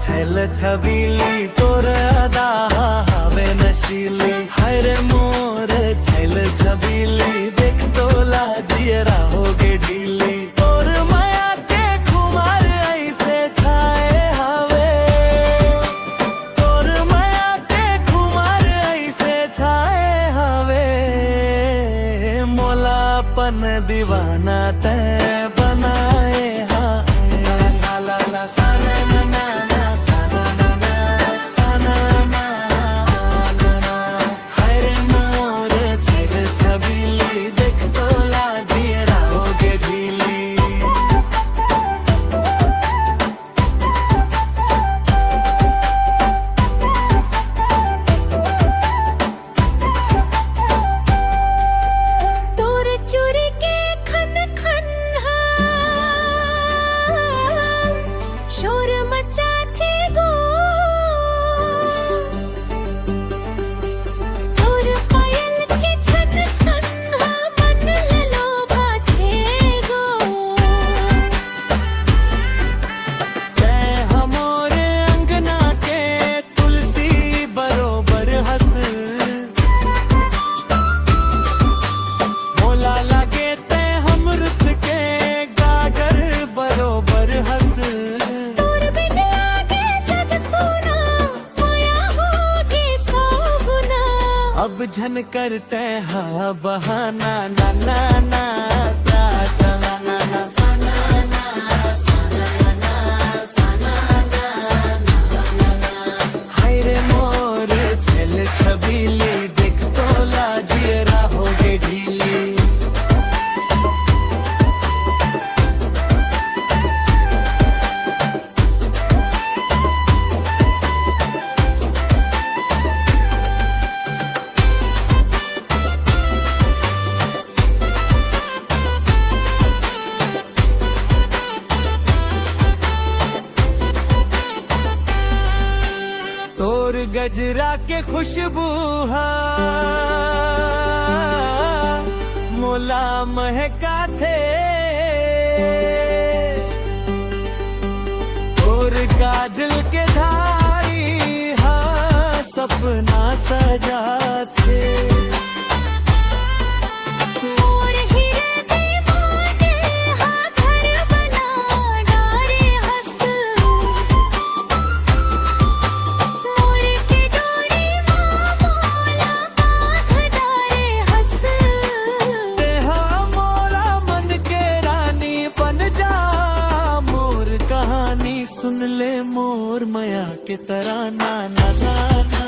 छैल छबीली तोर अदा हवे नशीली। हाय रे मोर छैल छबीली देख तो लाजियरा होगे ढीली। तोर माया के खुमार ऐसे छाए हवे, तोर माया के खुमार ऐसे छाए हवे। मोलापन दीवाना तैं बनाए अब झन करते हाँ बहाना ना ना ना चला ना ना सना ना सना ना सना ना। हाय रे मोर छैल छबीली देख तो लाजियरा होगे ढीली। तोर गजरा के खुशबू मोला महका थे। तोर काजल के धारी सपना सजा थे। सुन ले मोर माया के तराना ना ना।